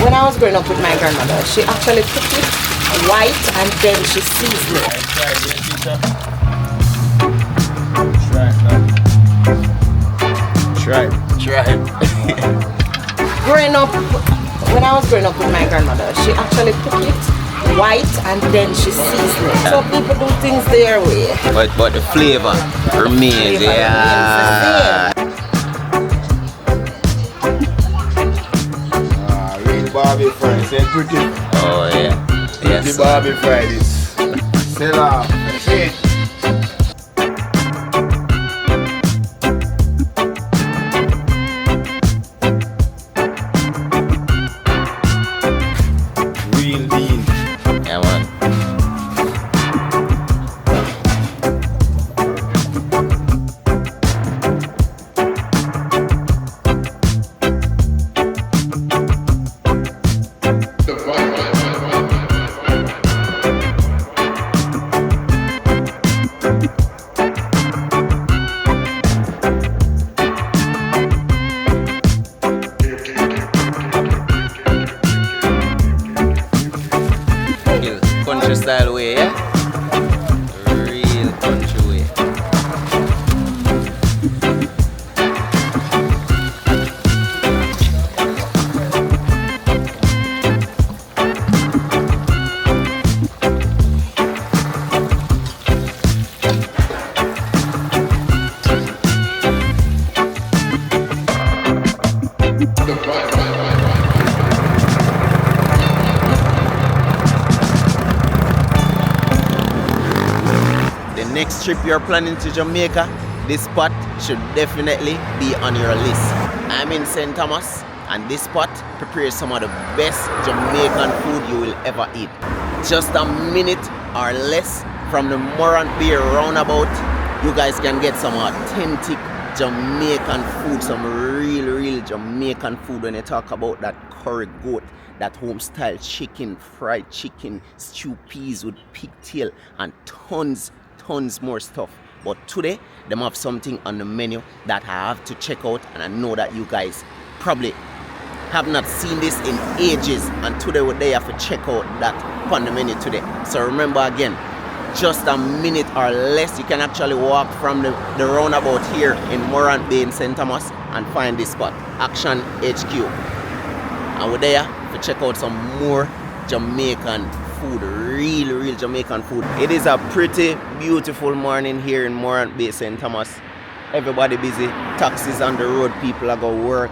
When I was growing up with my grandmother, she actually cooked it white and then she seasoned it. Tripe. Growing up, when I was growing up with my grandmother, she actually cooked it white and then she seasoned it. So people do things their way. But the flavor remains, yeah. Real Barbie fry, say pretty. Oh yeah. Yes. The Barbie fry this. Sell off. See? Real deal. Yeah, man. Country style way, yeah? Real country way. Next trip you're planning to Jamaica, this spot should definitely be on your list. I'm in St. Thomas and this spot prepares some of the best Jamaican food you will ever eat. Just a minute or less from the Morant Bay roundabout, you guys can get some authentic Jamaican food, some real Jamaican food. When you talk about that curry goat, that Homestyle chicken, fried chicken, stew peas with pigtail and tons more stuff. But today them have something on the menu that I have to check out, and I know that you guys probably have not seen this in ages, and today they have to check out that on the menu today. So remember again, just a minute or less, you can actually walk from the roundabout here in Morant Bay St Thomas and find this spot, Action HQ, and we're there to check out some more Jamaican food, real Jamaican food. It is a pretty beautiful morning here in Morant Bay St Thomas. Everybody busy, taxis on the road, people are going to work,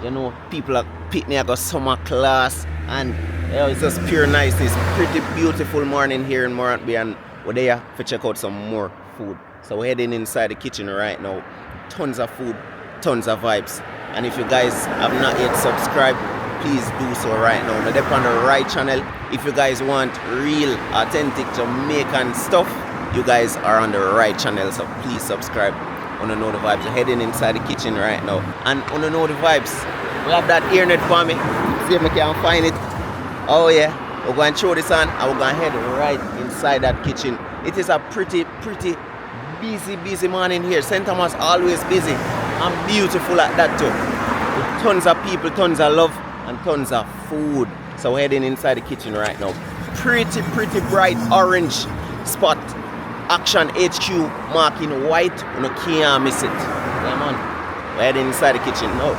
you know, people are picnic, go summer class, and you know, it's just pure niceness. Pretty beautiful morning here in Morant Bay, and we're there to check out some more food. So we're heading inside the kitchen right now. Tons of food, tons of vibes, and if you guys have not yet subscribed, please do so right now. Now, they're on the right channel. If you guys want real, authentic Jamaican stuff, you guys are on the right channel. So please subscribe. Wanna know the vibes? We're heading inside the kitchen right now. And wanna know the vibes? We have that earnet for me. See if I can find it. Oh yeah. We're going to throw this on and we're going to head right inside that kitchen. It is a pretty busy morning here. St. Thomas always busy and beautiful at that too. With tons of people, tons of love, and tons of food. So we're heading inside the kitchen right now. Pretty bright orange spot. Action HQ marking white. You can't miss it. Yeah man. We're heading inside the kitchen now.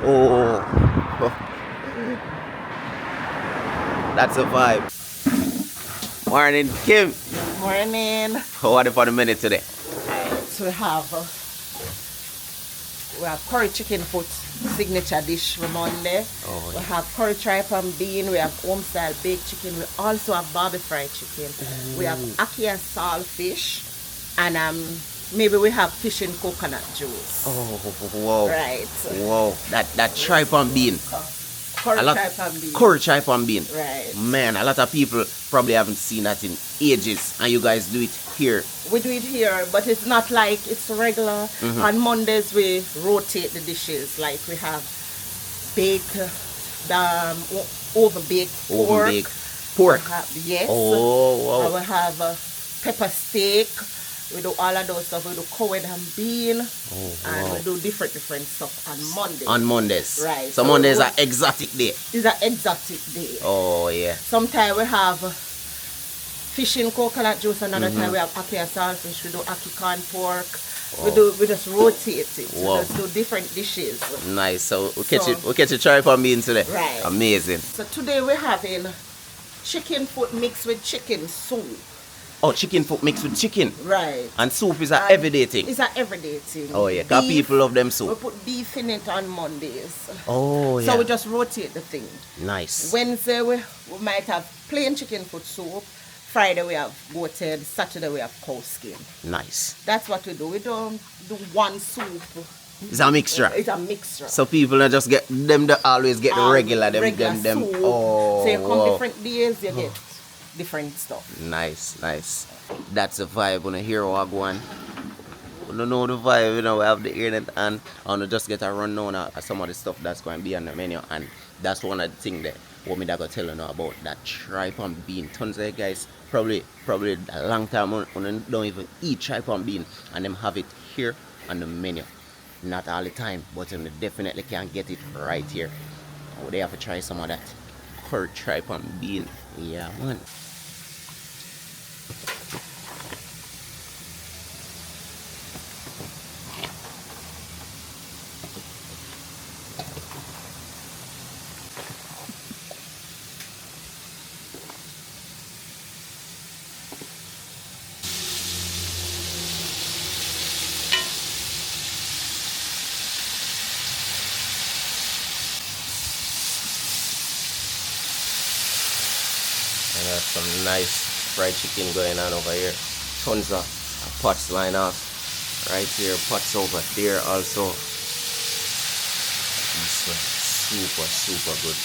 Oh. That's a vibe. Morning, Kim. Morning. How are you for the minute today? So we have curry chicken foot, signature dish for Monday. Oh, we have curry tripe and bean. We have Homestyle baked chicken. We also have Barbie fried chicken. We have ackee and saltfish, and maybe we have fish and coconut juice. Oh, whoa! Right. Whoa! That tripe and bean. Curry tripe and bean. Curry tripe and bean. Right. Man, a lot of people probably haven't seen that in ages, and you guys do it here. We do it here, but it's not like it's regular. On Mondays we rotate the dishes. Like we have baked, over baked pork. Pork. Yes. Oh, wow. We have pepper steak, We do all of those stuff. We do cowed and bean, Oh, and wow. we do different stuff on Monday. On Mondays. Right. So Mondays are exotic day. It's an exotic day. Oh yeah. Sometimes we have fish in coconut juice. Another time we have ackee and saltfish. We do ackee corn pork. We just rotate it. Wow. We just do different dishes. Nice. So we catch a tripe and bean today. Right. Amazing. So today we're having chicken foot mixed with chicken soup. Oh, chicken foot mixed with chicken. Right. And soup is an And everyday thing. It's an everyday thing. Oh yeah, because Beef, people love them we soup. put beef in it on Mondays. Oh yeah. So we just rotate the thing. Nice. Wednesday we might have plain chicken foot soup. Friday we have goated. Saturday we have cow skin. Nice. That's what we do. We don't do one soup. It's a mixture. It's a mixture. So people don't just get them that always get the regular them. Soup. Oh So you come wow. different days, you get different stuff. Nice, nice. That's the vibe when I hear what I go on. We don't know the vibe, you know, we have the internet and I want to just get a rundown of some of the stuff that's going to be on the menu, and that's one of the things that what me that go tell you now about that tripe and bean. Tons of guys probably a long time when don't even eat tripe and bean, and them have it here on the menu. Not all the time, but they definitely can get it right here. They have to try some of that curd tripe and bean. Yeah man. And there's some nice fried chicken going on over here. Tons of pots lined up right here, pots over there also. This one super good.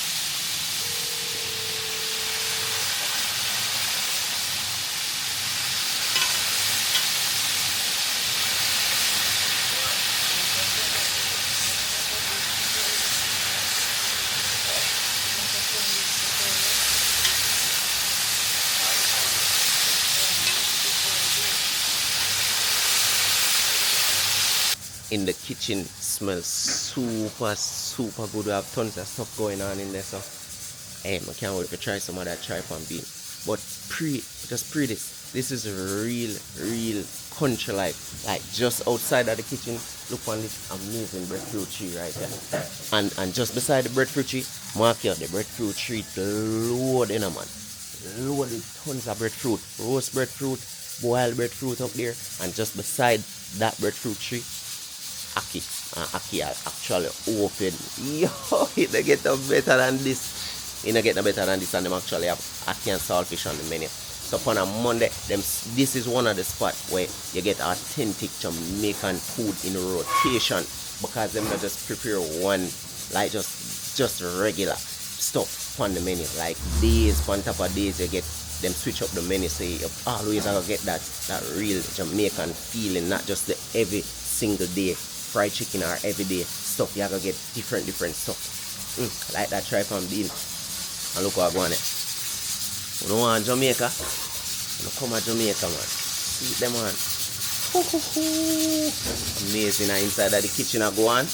In the kitchen smells super good. We have tons of stuff going on in there, so hey, I can't wait to try some of that tripe and bean. But just pre this is real country life. Like just outside of the kitchen, look on this amazing breadfruit tree right there. And just beside the breadfruit tree, mark here the breadfruit tree load in a man. Loaded tons of breadfruit, roast breadfruit, boiled breadfruit up there, and just beside that breadfruit tree, ackee. And ackee are actually open. Yo, it don't get no better than this. It don't get no better than this, and them actually have ackee and saltfish on the menu. So on a Monday, this is one of the spots where you get authentic Jamaican food in rotation, because them not just prepare one like just regular stuff on the menu. Like days on top of days, you get them switch up the menu, so you always gonna get that real Jamaican feeling, not just the every single day fried chicken or everyday stuff. You gotta get different stuff. Like that tripe and bean. And look what I go on it. You don't want Jamaica? You come to Jamaica, man. See them, man. Amazing. And inside of the kitchen I go on,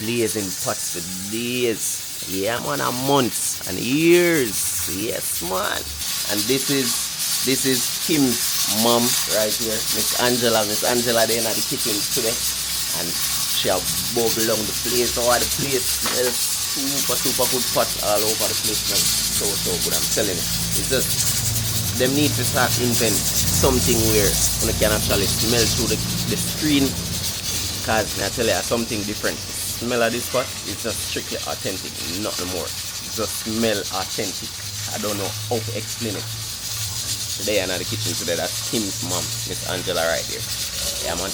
blazing pots for days. Yeah, man, and months and years. Yes, man. And this is Kim's mom right here, Miss Angela. Miss Angela there in the kitchen today. And she have Bogle on the place. All the place smells super good pots all over the place. Man. So good, I'm telling you. It's just them need to start invent something where you can actually smell through the screen, because I tell you something different. The smell of this pot is just strictly authentic, nothing more. It just smell authentic. I don't know how to explain it. Today I'm at the kitchen today. That's Kim's mom, Miss Angela right here. Yeah, man.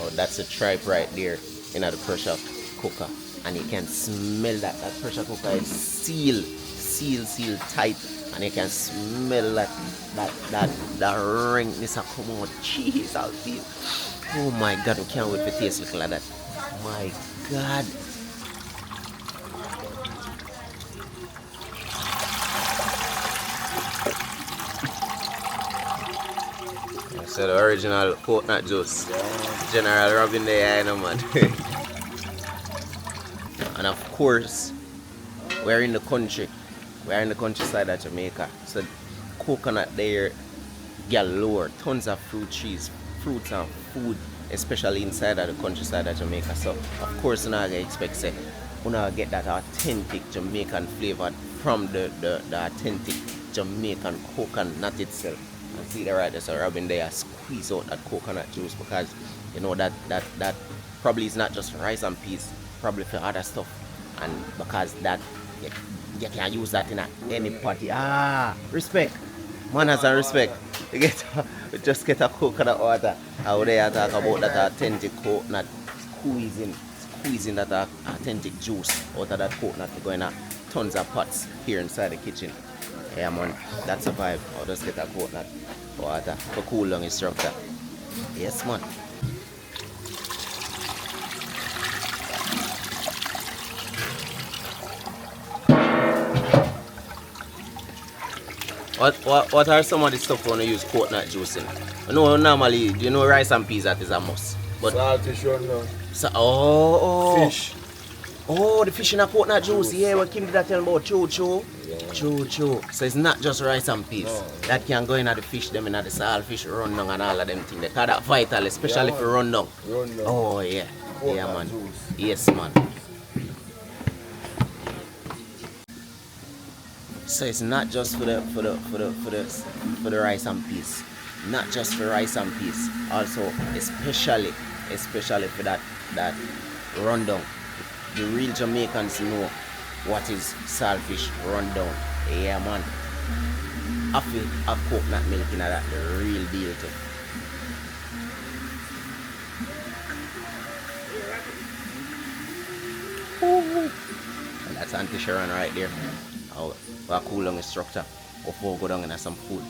Oh, that's a tripe right there in the pressure cooker, and you can smell that pressure cooker is sealed tight, and you can smell that ringness come out. Jeez, I'll feel. Oh my God, we can't wait to taste it like that. My God. So the original coconut juice. General rubbing the eye, no man. And of course, we're in the country. We're in the countryside of Jamaica. So coconut there galore. Tons of fruit trees, fruits and food, especially inside of the countryside of Jamaica. So of course you're not gonna expect say you're not get that authentic Jamaican flavor from the authentic Jamaican coconut itself. And see the right so Robin there squeeze out that coconut juice because you know that probably is not just rice and peas, probably for other stuff. And because that you can use that in any party. Respect. Manners and respect. You just get a coconut water. How they talk about that authentic coconut, squeezing that authentic juice out of that coconut to go in tons of pots here inside the kitchen. Yeah man, that's a vibe. I'll just get a coconut water for cool down instructor. Yes man. What are some of the stuff you want to use coconut juice in? You know normally you know rice and peas that is a must. But saltfish rundown. Fish. Oh, the fish in a coconut juice. Yeah, what Kim did that tell about? True. So it's not just rice and peas. No. That can go in at the fish, them in at the saltfish, rundown and all of them things. Because that's vital, especially for rundown. Oh yeah. Coconut yeah man. Juice. Yes man. So it's not just for the rice and peas. Not just for rice and peas. Also especially for that rundown. The real Jamaicans know what is saltfish rundown. Yeah man. I feel have coconut milk in that the real deal too. And that's Auntie Sharon right there. Our cool down instructor before we go down and have some food.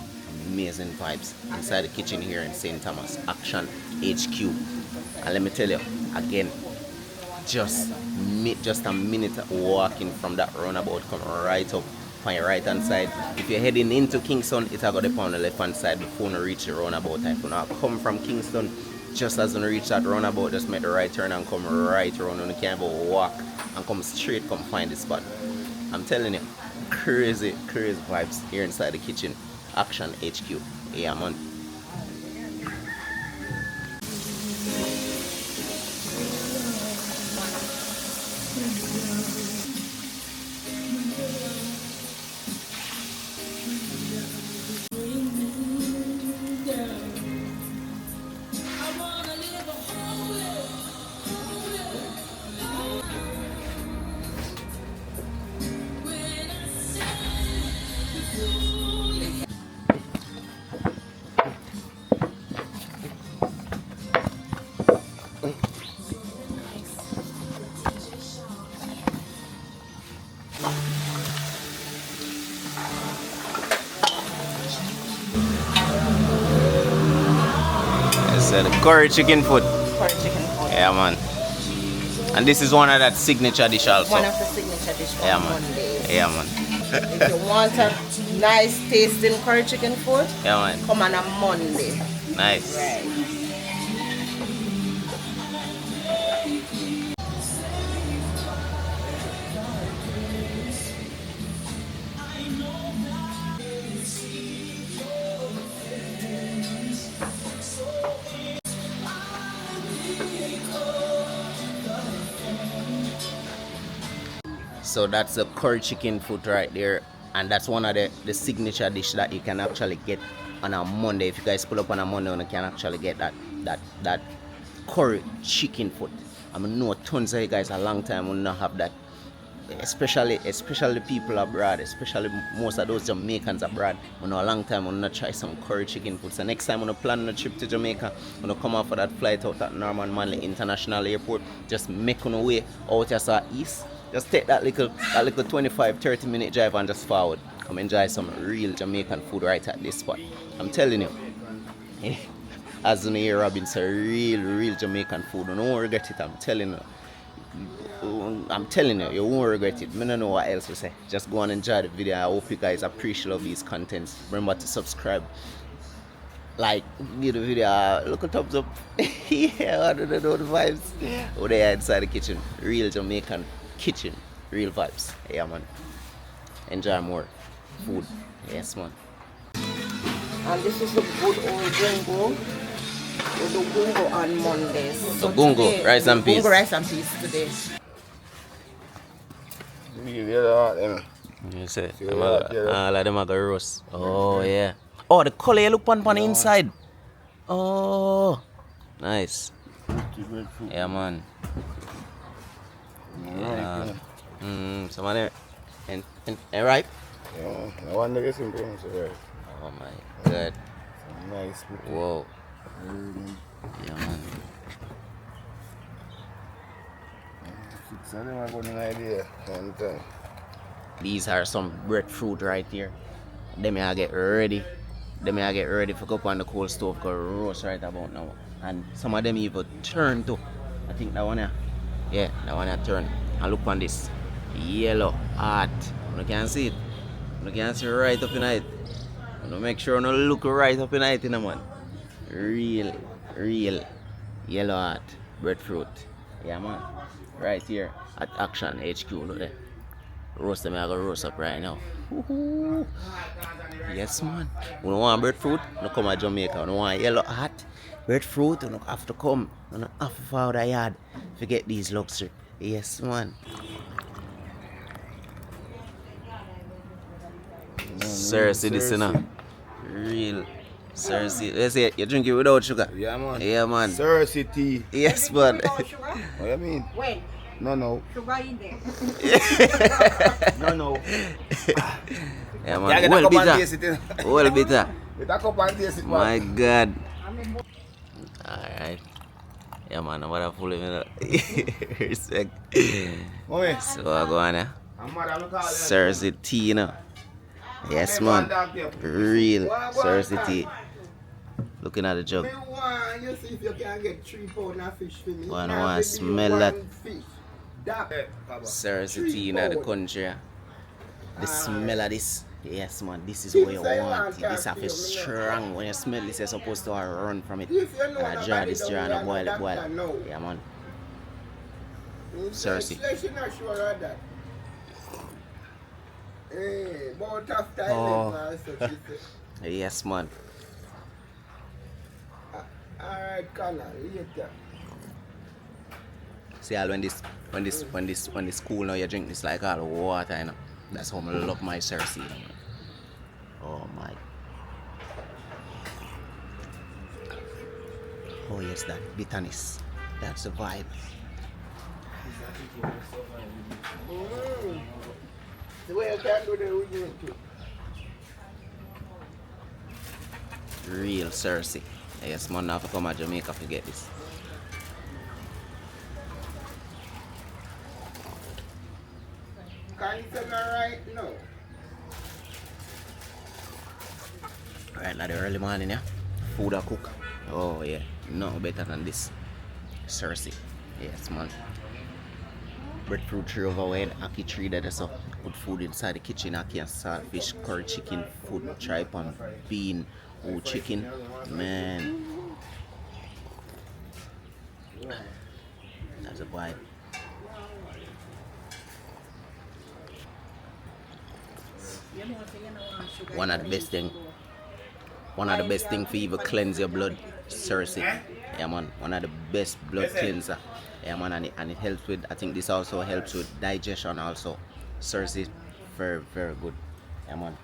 Amazing vibes inside the kitchen here in St. Thomas Action HQ. And let me tell you again, just a minute walking from that roundabout, come right up on your right hand side. If you're heading into Kingston, it's going to go on the left hand side before you reach the roundabout. If you come from Kingston, just as you reach that roundabout, just make the right turn and come right around. You can't even walk and come straight, come find the spot. I'm telling you, crazy vibes here inside the kitchen. Action HQ. Yeah man. The curry chicken food. Yeah man. And this is one of that signature dish also. One of the signature dishes for Mondays. Yeah man. If you want a nice tasting curry chicken food, yeah man. come on a Monday. Nice. Right. So that's the curry chicken food right there, and that's one of the signature dish that you can actually get on a Monday. If you guys pull up on a Monday, you can actually get that curry chicken food. I mean, know tons of you guys a long time will not have that, especially people abroad, especially most of those Jamaicans abroad. We know a long time will not try some curry chicken food. So next time when you plan a trip to Jamaica, when you come off of that flight out at Norman Manley International Airport, just make on the way out to east. Just take that little 25-30 minute drive and just forward. Come enjoy some real Jamaican food right at this spot. I'm telling you. As in here, Robin, it's a real Jamaican food. You won't regret it, I'm telling you. I'm telling you, you won't regret it. I don't know what else to say. Just go and enjoy the video. I hope you guys appreciate these contents. Remember to subscribe. Like, give the video a look at thumbs up. Yeah, I don't know the vibes. Over there inside the kitchen. Real Jamaican kitchen. Real vibes. Yeah, man. Enjoy more food. Yes, man. And this is the good old gungo. We do gungo on Mondays. So gungo, rice and peas. Gungo, rice and peas today. You say, all of them are going roast. Oh, yeah. Oh, the color you look on the inside. Oh, nice. Yeah, man. Yeah. Some of them. And ripe? Yeah, I want to get some things right. Oh, my God. Nice. Whoa. Yeah, man. So them are going idea. These are some breadfruit right here. Them I get ready. Them I get ready for go up on the cold stove because roast right about now. And some of them even turn too. I think that one here. Yeah, that one here turn. And look on this. Yellow heart. You can see it. You can see right up in it. You make sure you look right up in it, you know, man. Real yellow heart breadfruit. Yeah, man. Right here at Action HQ. Look there. Roast them, I go roast up right now. Woohoo. Yes, man. When you want breadfruit, you come to Jamaica. When you want yellow heart breadfruit, you have to come. You have to follow the yard to get these luxury. Yes, man. Cerasee, this is real Cerasee. Let's say you drink it without sugar. Yeah, man. Yeah, man. Cerasee tea. Yes, man. What do you mean? When? No. Sugar in there. No. Yeah, man. Well bitter. Well bitter. With a cup and taste it, man. My God. Alright. Yeah, man. What a fool of respect. Mommy. So I go on there. I'm mad, I'm calling. Cerasee tea, you know. Yes, man. Real Cerasee tea. Looking at the jug. You see if you can get 3 pounds of fish for me. Want to smell that Fish. Cerasee tea in the country. The smell of this. Yes, man. This is what you want. This have a strong. When you smell this, you're supposed to run from it. And I draw this jar and I boil it. Yeah, man. Cerasee. Oh. Yes, man. Alright, Connor, later. See, all when this cool now, you drink this like all water, you know. That's how I love my Cerasee. You know? Oh my. Oh yes, that bitterness. That's the vibe. The way you can do the original too. Real Cerasee. Yes, man, now to come to Jamaica to get this. Can you tell me right now? Right now the early morning, yeah. Food I cook. Oh yeah, no better than this. Cerasee. Yes, man. Breadfruit tree overhead, ackee tree there, so put food inside the kitchen, ackee and saltfish, curry chicken, food, tripe and bean, chicken, man. That's a vibe. One of the best thing for even cleanse your blood, Cerasee. Yeah, man. One of the best blood cleanser. Yeah, man, and it helps with, I think this also helps with digestion also. Cerasee, very good. Yeah, man.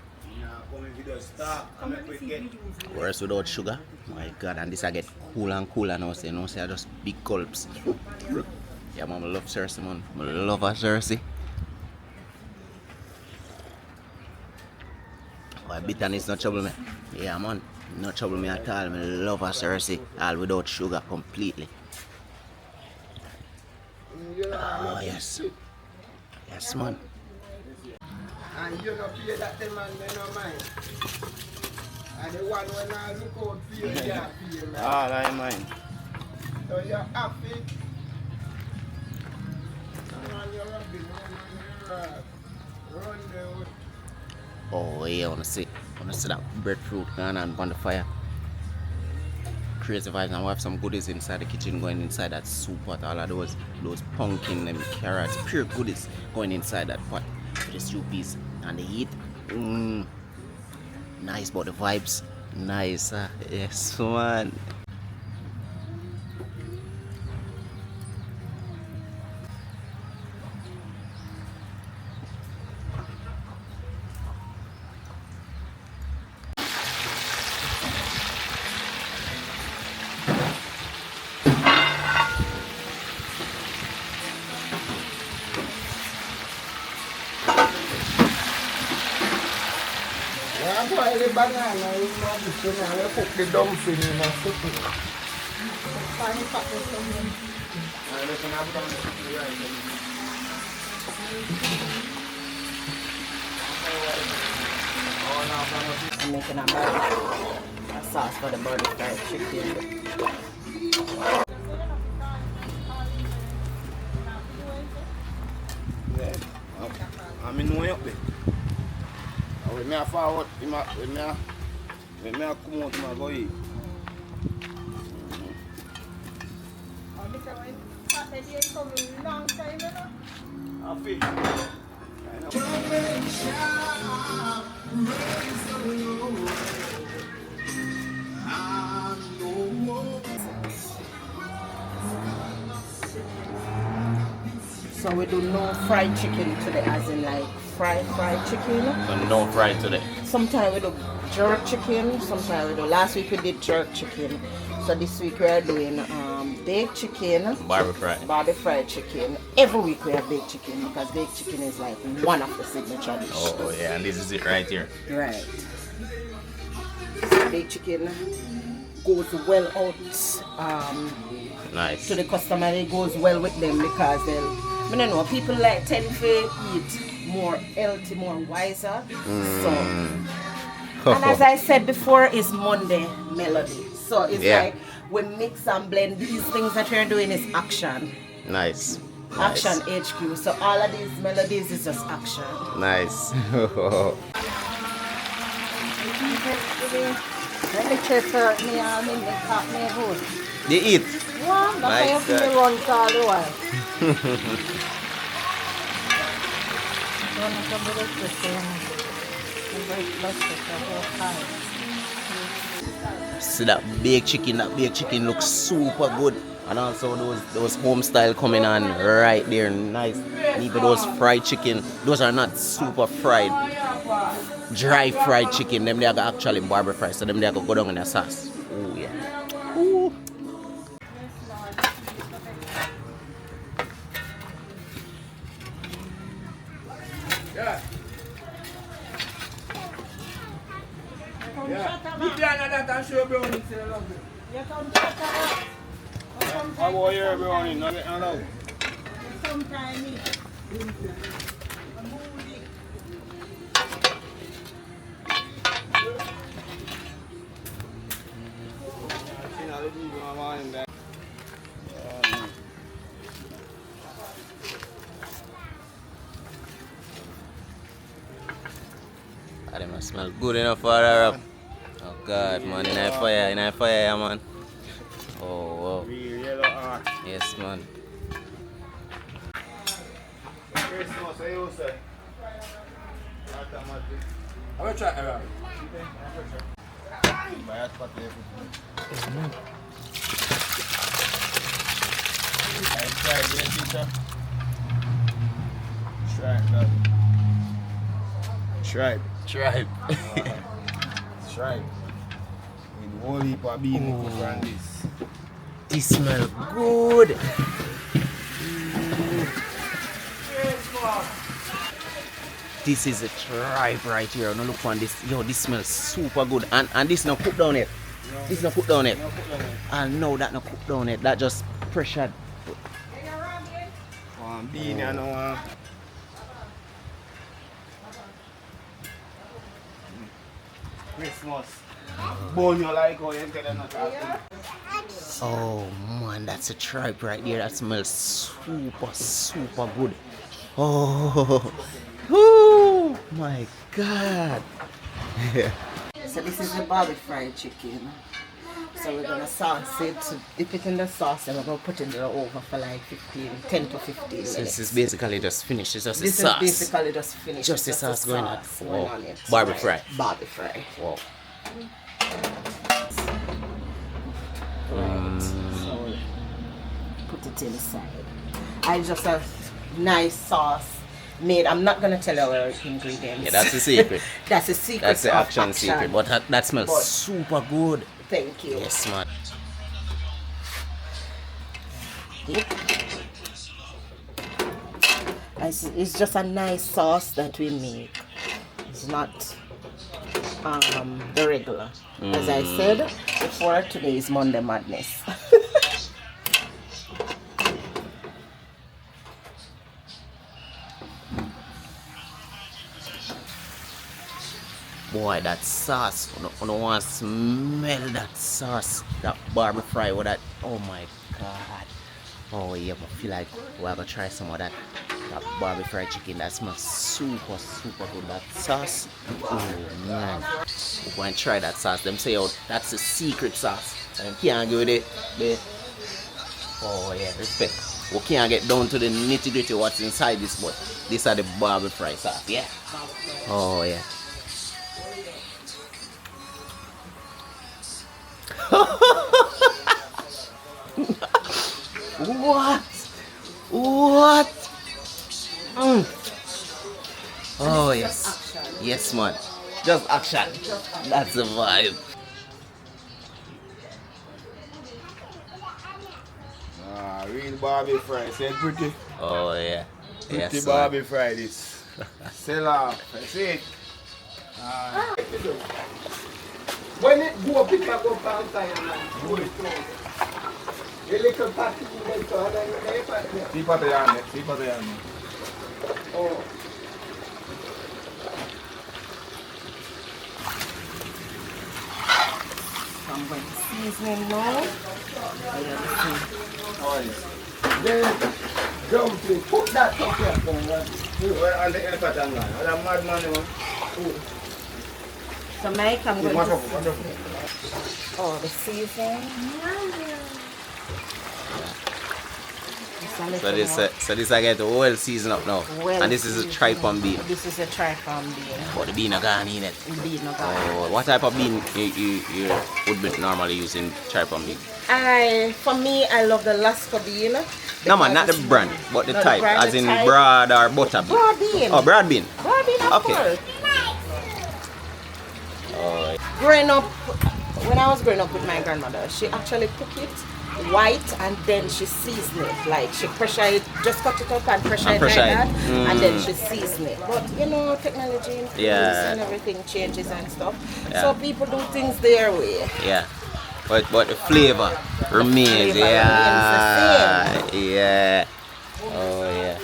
Whereas without sugar, my God, and this I get cooler now, so you know, say I just big gulps. Yeah, man, I love Cerasee, man. I love a Cerasee. Why bitterness no trouble me? Yeah, man, no trouble me at all. I love a Cerasee, all without sugar completely. Oh yes, yes, man. And you don't pay that the man, they don't mind. And the one when I look out for you, yeah, feel like. All I mind. So you're happy. And you're rubbing run there. Oh yeah, I wanna see that breadfruit going on the fire. Crazy vibes, and we have some goodies inside the kitchen going inside that soup pot. All of those pumpkin and carrots, pure goodies going inside that pot. The stew piece and the heat. Nice, but the vibes nice. Yes, man. I boil the banana in my kitchen and I cook the dumpling in a soup. Find pack of something. And I can have dumpling right. I'm making a sauce for the burger fried chicken. Yeah. I'm in way up there. When I forward, when I come out, I go eat. Long time, you know? I fish. So we do no fried chicken today, as in like fried chicken. No fried today. Sometimes we do jerk chicken, sometimes we do. Last week we did jerk chicken. So this week we are doing baked chicken, barbecue fried chicken. Every week we have baked chicken because baked chicken is like one of the signature dishes. Oh yeah, and this is it right here. Right. So baked chicken goes well out Nice. to the customer. It goes well with them because I don't know, people like tend to eat more healthy, more wiser. So, and as I said before, it's Monday melody. So it's like we mix and blend. These things that we're doing is action. Nice. Action HQ. So all of these melodies is just action. Nice. Let me check out me and me cut me good. They eat. Wow, Nice. that's why you run all the while. See that baked chicken looks super good. And also those Homestyle coming on right there, nice. And even those fried chicken, those are not super fried. Dry fried chicken, them they are actually barbecue fried, so them they are go down in the sauce. Oh yeah. Ooh. Yeah. Put down that and show brownie. I want your brownie, not get allowed. That must smell good enough for her. Oh God, man, in a fire, man. Oh wow. Real yellow heart. Yes, man. Christmas, I you say? I'm going to try it around. Tripe. Tripe. Tripe. With a whole heap of bean cook on this. This smell good. This is a tripe right here. Now look on this. Yo, this smells super good. And this not cooked down yet. No. This not cooked down yet. And no, that not cooked down yet. That just pressured. Bean and Christmas. Bone you like how you get another. Oh man, that's a tripe right there. That smells super, super good. Oh, oh my God. So this is the Bobby fried chicken. So we're gonna sauce it, dip it in the sauce, and we're gonna put it in the oven for like 10 to 15 minutes. So this is basically just finished. It's just This the sauce. is basically just finished. Just the Just sauce going on. going Wow. on it. Barbie fry. Barbie fry. Wow. Right. So put it inside. I just have nice sauce made. I'm not gonna tell you our ingredients. Yeah, that's the secret. That's the secret. That's the of action secret. But that smells But- super good. Thank you. Yes, man. It's just a nice sauce that we make. It's not the regular. As I said before, today is Monday Madness. Boy, that sauce. I don't want to smell that sauce. That Barbie fry with that. Oh my God. Oh yeah, I feel like we're gonna try some of that Barbie fried chicken. That smells super, super good. That sauce. Oh man. We're going to try that sauce. Them say, oh, that's the secret sauce. And can't go with it. Oh yeah, respect. We can't get down to the nitty gritty what's inside this, but these are the Barbie fry sauce. Yeah. Oh yeah. What? What? Oh yes. Yes man. Just action. That's the vibe. Real Barbie fry. Say pretty. Oh yeah. Pretty Yes, Barbie fry this. Sell off. That's it. When it go up, it go down time and go it through. The little package in the store, and they put it. See what they are there. See what they are there. Oh. I'm going to season it now. The dumpling, put that up here for me. Well, on the elephant and man. What a mad man, man. So Mike, I'm going Watch to... out, watch out. Oh, the season. So this I get the oil season up now. Well and this is a tripe and bean. This is a tripe and bean. But the bean are gone in it. Bean no gone. Oh, what type of bean you would be normally using tripe and bean? For me, I love the Lasco bean. No man, not the because brand, but the not the type, brand, as the in type. broad or butter bean. Broad bean. Oh, broad bean. Broad bean, of Okay. course. Oh, Growing up, when I was growing up with my grandmother, she actually cooked it white and then she seasoned it. Like she pressure it, just cut it up and pressure it like that, and then she seasoned it. But you know, technology increases and everything changes and stuff. Yeah. So people do things their way. yeah. But the flavor remains. flavor Yeah. remains the Yeah. Oh yeah.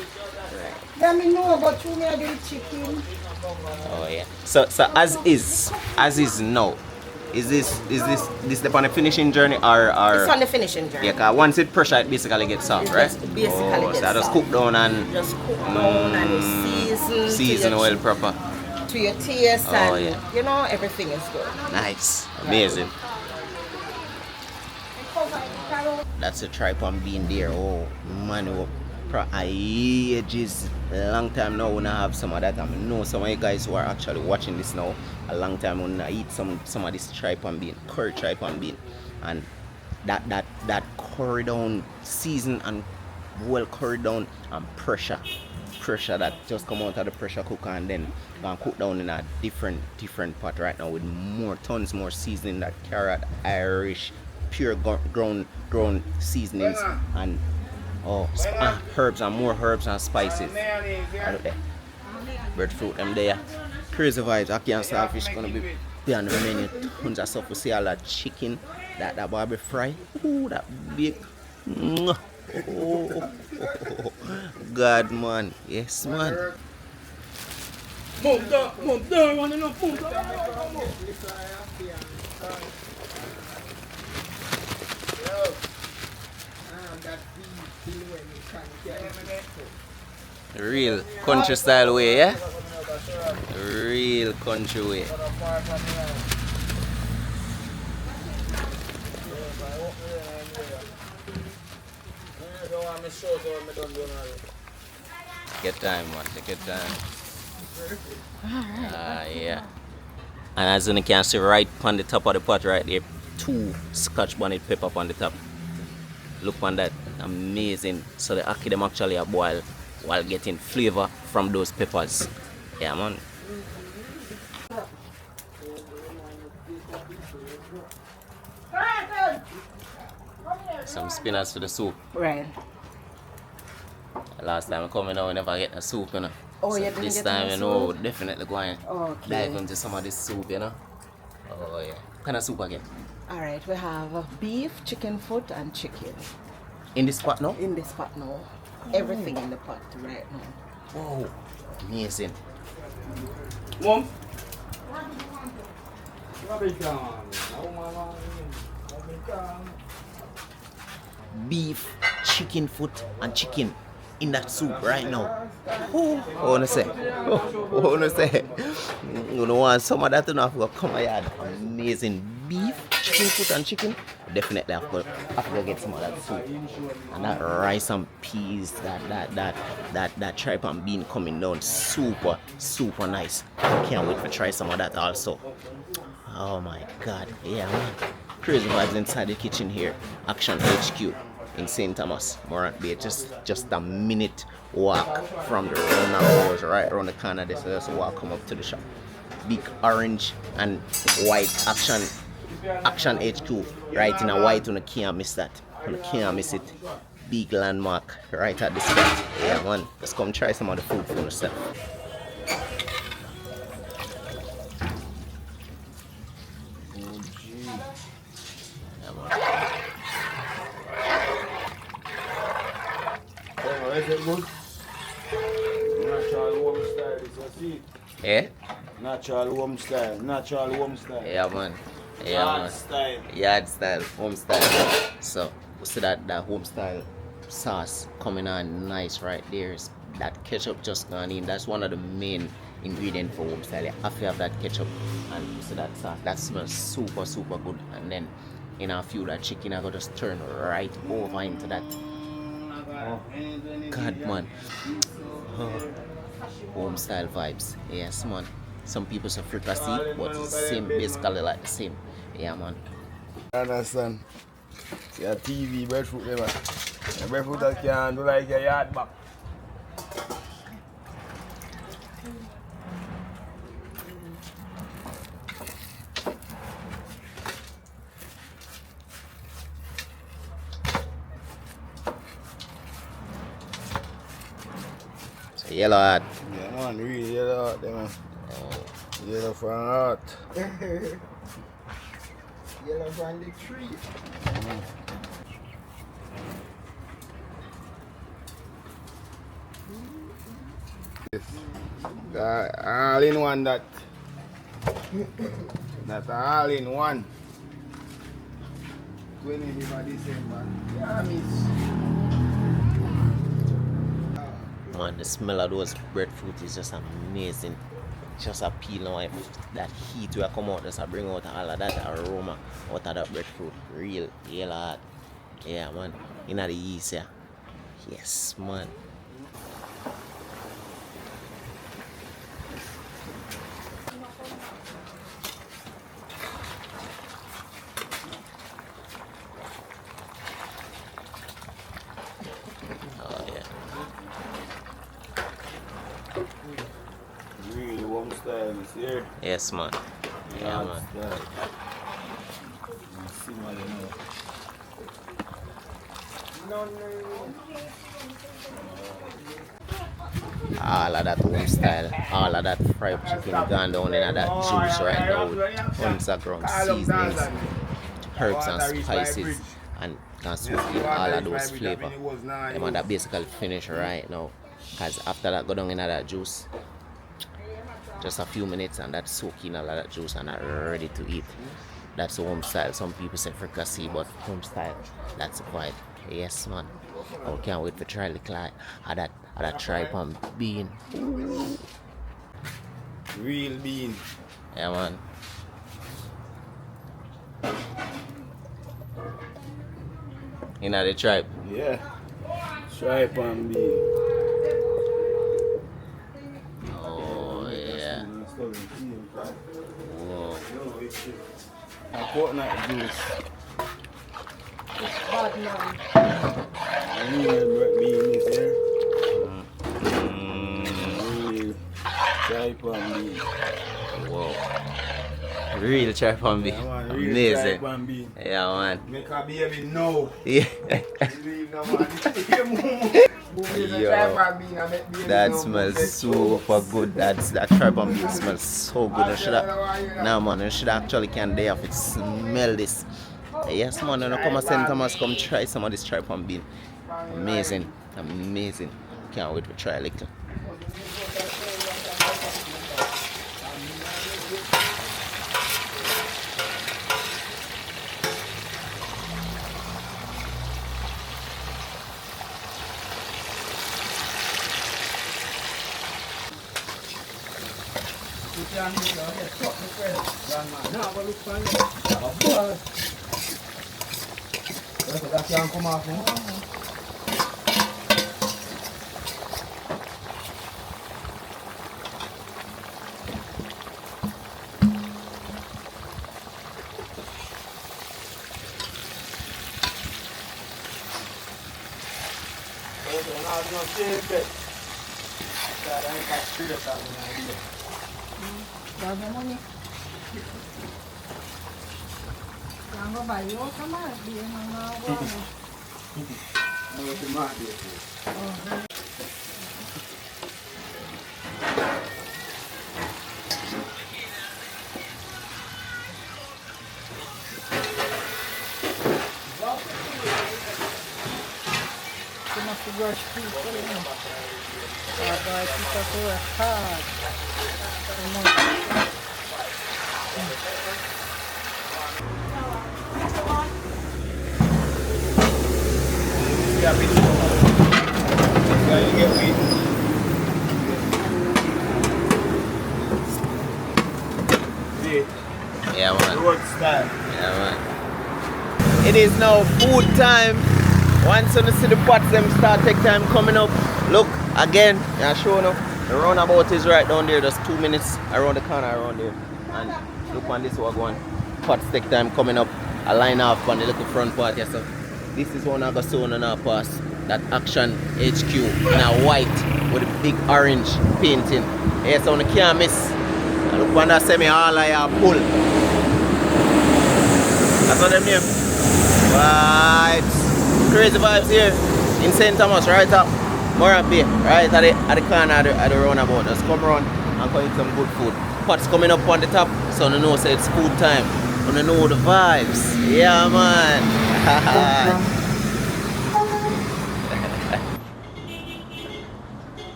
Let me know about you, me I do chicken. Oh yeah. So as is now. Is this the on the finishing journey or It's on the finishing journey. yeah, 'cause once it pressure it basically gets soft, It right? just basically gets so I just soft. cook down and Just cook down and season oil proper. to your taste Oh, and yeah. you know everything is good. Nice. Amazing. That's a tripe and bean there. Oh man, ages. A long time now when I have some of that. I know some of you guys who are actually watching this now. A long time when I eat some of this tripe and bean, curry tripe and bean, and that curry down season and well curry down and pressure that just come out of the pressure cooker and then gonna cook down in a different pot right now with tons more seasoning, that carrot, Irish, pure grown seasonings and herbs and more herbs and spices. I look there. Breadfruit them there. Crazy vibes. Ackee and saltfish gonna be on the menu. Tons of stuff. We see all that chicken, that Barbie fry. Ooh, that big. Oh, God man. Yes man. Move down, one enough, move down. Real country style way, yeah? Real country way. Take your time, man. Take your time. Yeah. And as you can see right on the top of the pot right there, 2 scotch bonnet pepper on the top. Look on that. Amazing. So the ackee them actually are boiled while getting flavor from those peppers. Yeah, man. Some spinach for the soup. Right. Last time I come in, we never get a soup, you know. Oh, so you didn't this get time, any you know, soup? definitely going Okay. dive into some of this soup, you know. Oh, yeah. What kind of soup again? Alright, we have beef, chicken foot, and chicken. In this pot now? In this pot now. Everything in the pot right now. Whoa. Amazing. Mom. Beef, chicken foot, and chicken in that soup right now. Oh, I wanna say. You know, want some of that enough to come my yard. Amazing beef, chicken foot, and chicken. Definitely have to get some of that soup. And that rice and peas, that tripe and bean coming down, super nice. Can't wait to try some of that also. Oh my God, yeah man. Crazy vibes inside the kitchen here. Action HQ in St Thomas, Morant Bay. Just a minute walk from the roundabout, right around the corner. This just walk come up to the shop. Big orange and white Action HQ, right in a white. You can't miss that. You can't miss it. Big landmark right at the spot. Yeah man, just come try some of the food for yourself. Is it good? Natural home style, is you see? Yeah? Natural home style. Yeah man. Yard style. Yard style, home style. So we see that home style sauce coming on nice right there. That ketchup just gone in. That's one of the main ingredients for home style. You have to have that ketchup and you see that sauce. That smells super good. And then in a few that chicken I go just turn right over into that. Oh, God man. Oh. Home style vibes. Yes man. Some people say fricassee, but it's the same, basically like the same. Yeah man. Understand? See a TV, breadfruit there man. The breadfruit that can do like a yard back. Yellow hat. Yeah man, really yellow hat there man. Oh. Yellow from heart. Yellow from the tree. Yes. All in one that. That's all in one. 25th of December. Yeah, miss. Man, the smell of those breadfruit is just amazing. Just a peel now, that heat will come out, just bring out all of that aroma out of that breadfruit. Real yellow hot. Yeah man, in the east, yeah. Yes man. Oh yeah. Really Homestyle is here. Yes man. Yeah man. See what you know. All of that home style, all of that fried chicken gone down in that juice right now with underground seasonings, herbs and spices, and can sweeten all of those flavor. Them and that basically finish right now. Cause after that go down in that juice, just a few minutes and that's soaking a lot of juice and are ready to eat. That's Homestyle. Some people say fricassee, but Homestyle, that's the vibe. Yes, man. I can't wait to try the of that tripe and bean. Real bean. Yeah, man. You know the tripe? Yeah. Tripe and bean. Oh, yeah. Whoa. A coconut juice. Bad man. I need a bean is here. Real tripe and bean. Whoa. Real tripe and bean. Yeah, man, real Amazing. tripe and bean. Yeah, man. Make a baby know. Yeah. Leave no man. Yo, that smells super good. That tripe and bean smells so good. Nah, man, you should actually can day off it. Smell this. Yes, man, when you come to St. Thomas, come try some of this tripe and bean. Amazing, amazing. Can't wait to try a little. Yeah, man. Roadside. Yeah, man. It is now food time. Once you see the pots, them start take time coming up. Look, again, I'm showing up. The roundabout is right down there, just 2 minutes around the corner around there. And look on this one. Pots take time coming up. I line off on the little front part, yes sir. This is one I got soon on our pass. That Action HQ in a white with a big orange painting. Yes, on the can't miss. And look on that semi all I have pull. That's what them name. Vibes. Crazy vibes here in St. Thomas, right up Morant Bay, right at the corner of the roundabout. Just come around and go eat some good food. Pots coming up on the top, so you know say it's food time. You know the vibes. Yeah, man.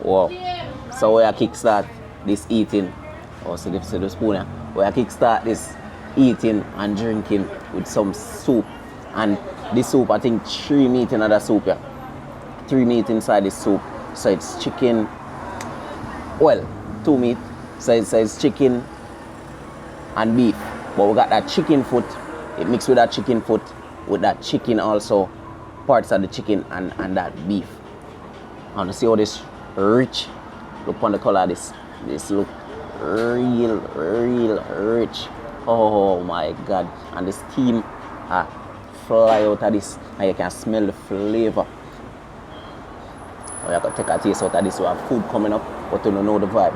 Wow. So we are kickstart this eating. Oh, so the spoon here. We are kickstart this eating and drinking with some soup. And this soup, I think 3 meat in the soup, yeah. 3 meat inside this soup. So it's chicken, well, 2 meat. So it's chicken and beef. But we got that chicken foot. It mixed with that chicken foot, with that chicken also, parts of the chicken and that beef. And you see how this rich, look on the color of this. This look real rich. Oh my God. And the steam fly out of this and you can smell the flavor. Oh, you have to take a taste out of this. We have food coming up, but you don't know the vibe.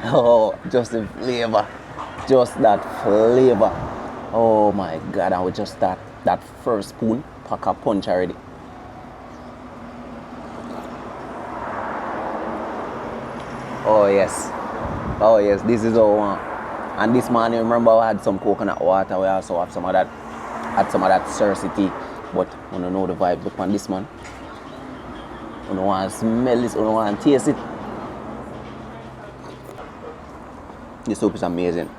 Oh, just the flavor. Just that flavor. Oh my God, and we just that first spoon, pack a punch already. Oh yes, this is all one. And this morning, remember I had some coconut water. We also have some of that Cerasee tea. But I don't know the vibe. Look on this, man. I don't want to smell this. I don't want to taste it. This soup is amazing.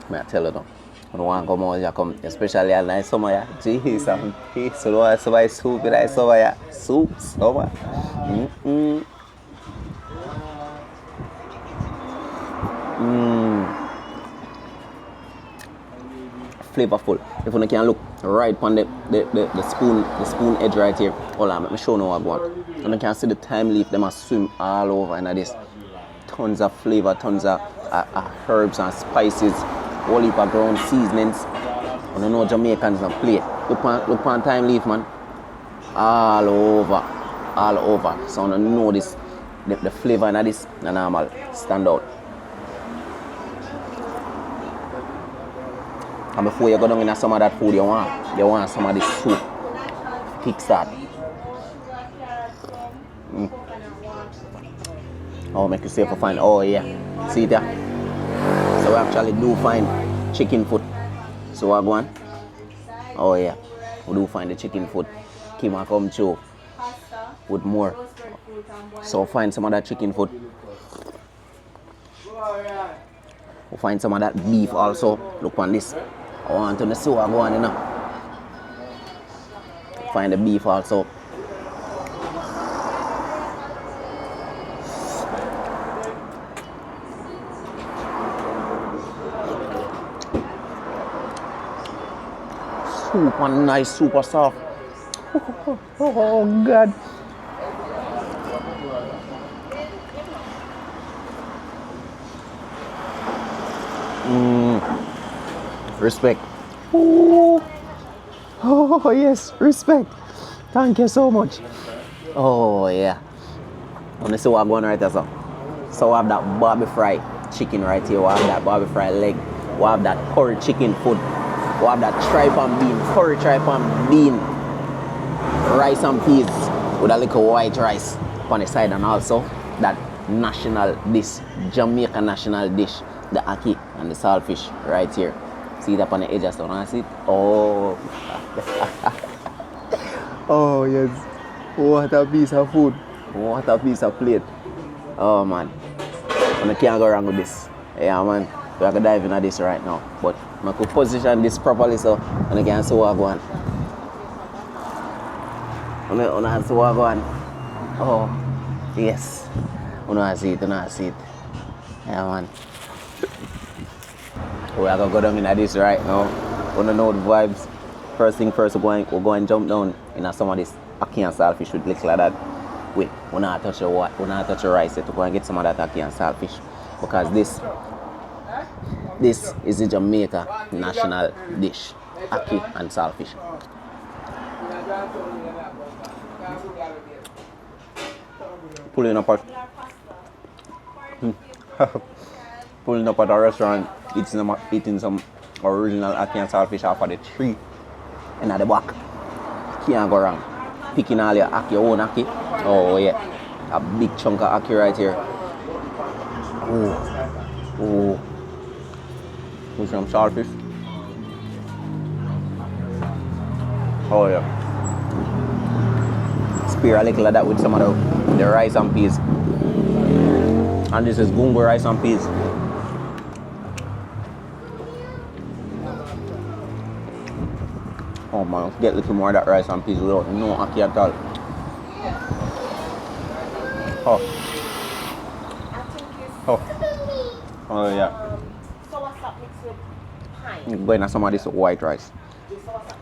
I tell you though. I don't want to come out here, come, especially at night summer. Yeah. Jeez, I'm pissed. I don't want to buy soup in summer. Yeah. Soup, summer. Flavorful. If you can look right on the spoon edge right here. Hold on, let me show you what I want. And you can see the thyme leaf, them a swim all over and this. Tons of flavor, tons of herbs and spices, whole heap of ground seasonings. And you know Jamaicans don't play. Look on thyme leaf, man. All over. So you know this, the flavor in this, the normal stand out. And before you go down in some of that food you want some of this soup. Kickstart. Oh, make you safe to find. Oh yeah. See there? So we actually do find chicken foot. So what go on? Oh yeah. We do find the chicken foot. Kima come through with more. So find some of that chicken foot. We find some of that beef also. Look on this. I want to see what go on, you know. Find the beef also. Super nice, super soft. Oh God. Respect. Oh yes, respect. Thank you so much. Oh yeah. Want to see what I'm going right there, so. So we have that barbie fry chicken right here. We have that barbie fry leg. We have that curry chicken foot. We have that tripe and bean, curry tripe and bean, rice and peas with a little white rice on the side, and also that national dish, Jamaica national dish, the ackee and the saltfish right here. See that on the edge, so I see it. Oh, oh yes, what a piece of food, what a piece of plate. Oh man, I can't go wrong with this. Yeah man, we have to dive into this right now, but I could position this properly so I can see what I go on. I see what I go on. Oh, yes. I see it. Yeah man. We are gonna go down in this right now. Wanna know the vibes. First thing first, we're going to jump down in some of this ackee and saltfish with lick like that. Wait, we're not touch the rice yet. We're going to get some of that ackee and saltfish. Because this is the Jamaica national dish. Ackee and saltfish. Pulling up at a restaurant, eating some original ackee and saltfish off of the tree in the back. Can't go wrong. Picking all your ackee, your own ackee. Oh yeah, a big chunk of ackee right here. Oh, with some saltfish. Oh yeah. Spear a little of that with some of the rice and peas. And this is gungo rice and peas. Oh man, let's get a little more of that rice and peas without no ackee at all. Oh yeah. I'm going to some of this white rice.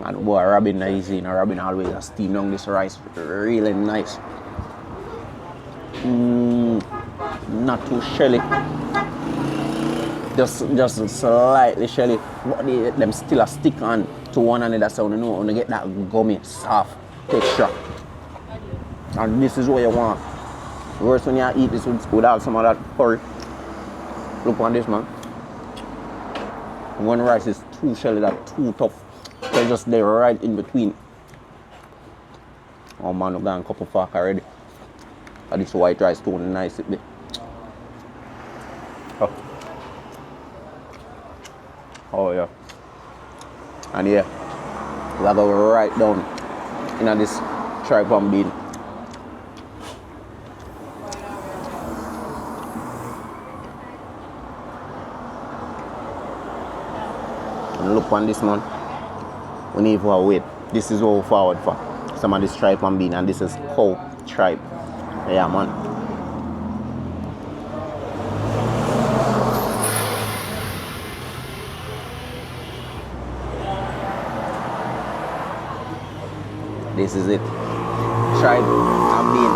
And boy, Robin is easy. Robin always steam down this rice really nice. Not too shelly. Just slightly shelly. But them still a stick on to one another, so you know when you get that gummy, soft texture. And this is what you want. Worse when you eat this without some of that curry. Look on this, man. One rice is too shelly, that's too tough. They're just there right in between. Oh man, I've got a couple fork already. And this white rice too nice it be. Oh yeah. And yeah, We are going right down in this tripe and bean. And look on this man. We need to wait. This is what we forward for. Some of this tripe and bean, and this is cow tripe. Yeah, man. This is it. Tripe and bean.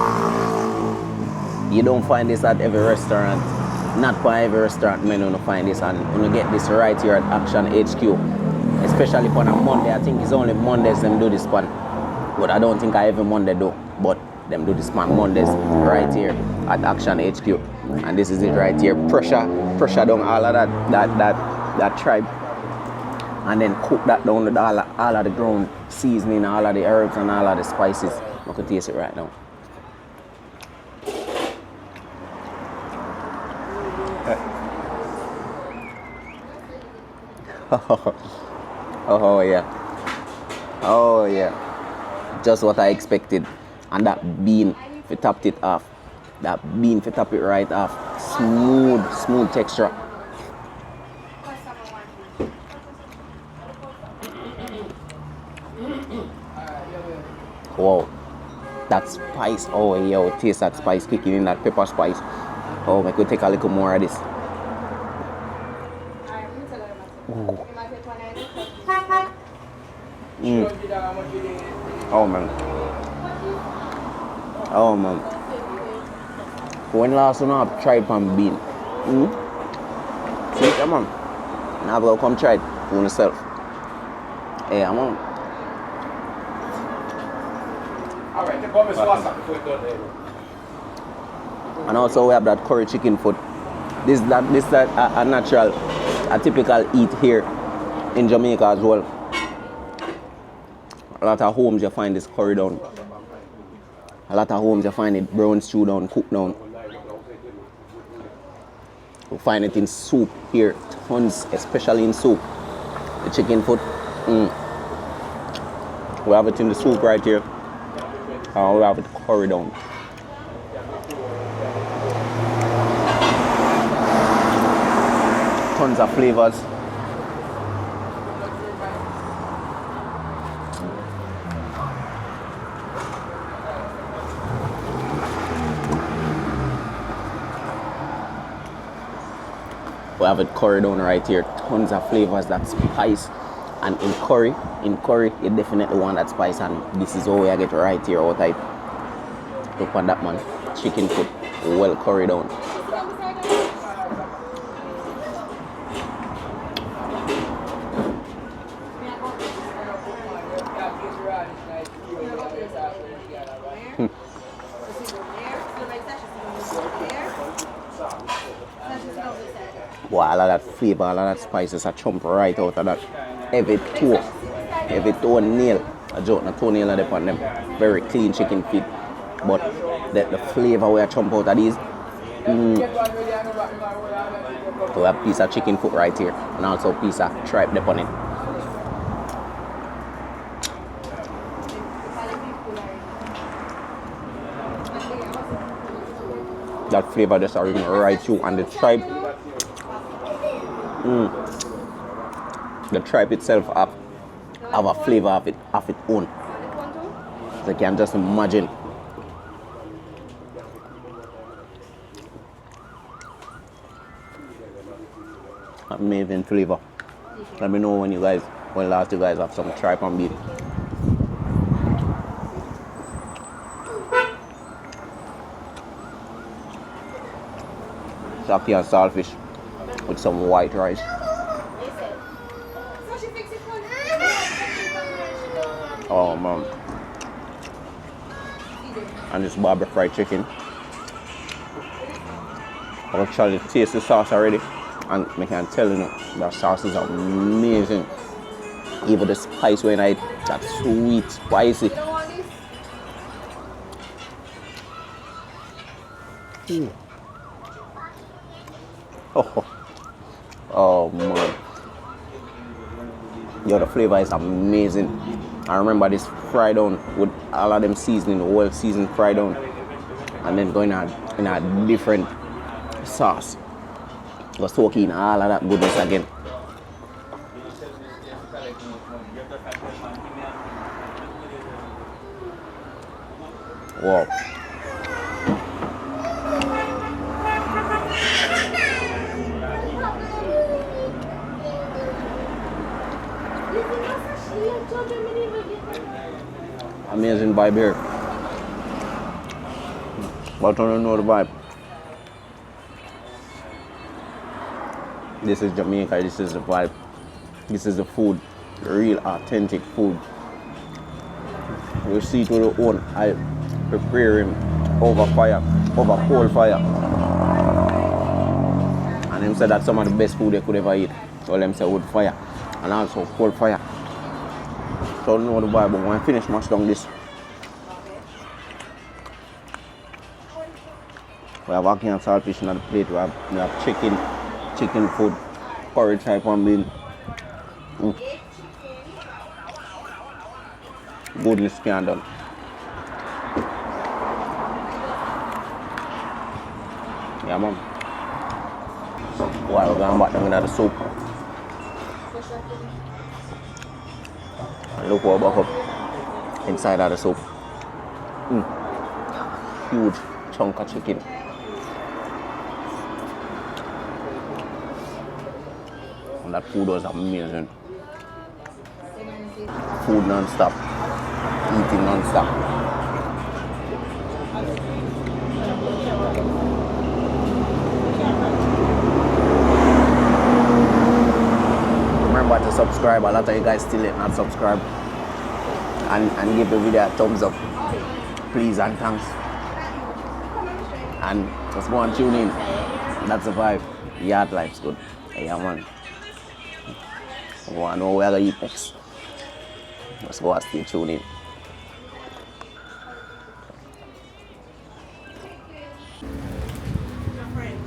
You don't find this at every restaurant. Not for every restaurant menu you find this, and you get this right here at Action HQ. Especially on a Monday. I think it's only Mondays them do this one. But I don't think I every Monday do. But them do this on Mondays right here at Action HQ. And this is it right here. Pressure down all of that tripe. And then cook that down with all of the ground seasoning, all of the herbs and all of the spices. I can taste it right now. Oh yeah. Oh yeah. Just what I expected. And that bean, if you topped it off. That bean, if you top it right off. Smooth texture. Wow. That spice. Oh yo, taste that spice kicking in, that pepper spice. Oh, I could take a little more of this. Ooh. Oh man. Oh man. When last one I have tripe and bean? See, come on. Now go come try it for yourself. Hey, come on. Alright, the bomb is last up before it done there. And also we have that curry chicken foot. This a natural, a typical eat here in Jamaica as well. A lot of homes you find this curry down. A lot of homes you find it brown stew down, cooked down. You find it in soup here, tons, especially in soup. The chicken foot. We have it in the soup right here. And we have it curry down. Tons of flavors. We have it curry down right here. Tons of flavors, that spice. And in curry, you definitely want that spice, and this is how I get right here out of it. Look on that man. Chicken foot, well curry down. Wow, all of that flavor, all of that spices are chump right out of that. Every toe nail, a joke, not toenail on them. Very clean chicken feet, but the flavor we are chump out of these. So we have a piece of chicken foot right here, and also a piece of tripe on it. That flavor just are even right through, and the tripe. The tripe itself have a flavor of its own. So you can just imagine. Amazing flavor. Let me know when last you guys have some tripe and beef. Ackee and saltfish with some white rice. Oh man. And this barbecue fried chicken. I actually taste the sauce already, and I can tell you that sauce is amazing. Even the spice when I eat, that sweet, spicy. Oh man. Yo, the flavor is amazing. I remember this fried down with all of them seasoning, the whole season fried down. And then going in a different sauce. Go soak in all of that goodness again. Wow. Amazing vibe here. But I don't know the vibe. This is Jamaica, this is the vibe. This is the food, real authentic food. You see it with your own eye, preparing over fire, over coal fire. And them said that's some of the best food they could ever eat. So them say wood fire and also coal fire. So I don't know the vibe, but when I finish mash down this, we have ackee and saltfish on the plate. We have chicken food, curry, tripe and bean. Goodness can done. Yeah, man. Well, we're going back down into the soup. And look what back up inside of the soup. Huge chunk of chicken. And that food was amazing. Food non-stop. Eating non-stop. Remember to subscribe. A lot of you guys still yet not subscribe. And give the video a thumbs up. Please and thanks. And just go and tune in. That's the vibe. Yard life's good. Yeah, man. I want to know where to eat next. Let's go and stay tuned in.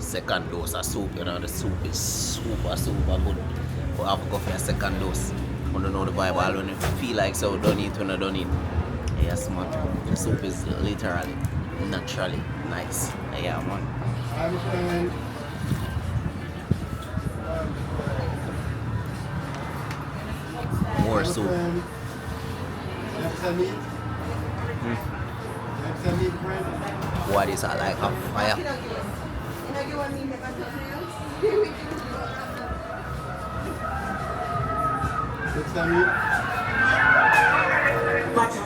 Second dose of soup, you know, the soup is super good. We have to go for a second dose. I don't know the vibe, I don't feel like so, don't eat when I don't eat. Yes, man. The soup is literally, naturally nice. Yeah, man. More soup. What is that like a fire? Watch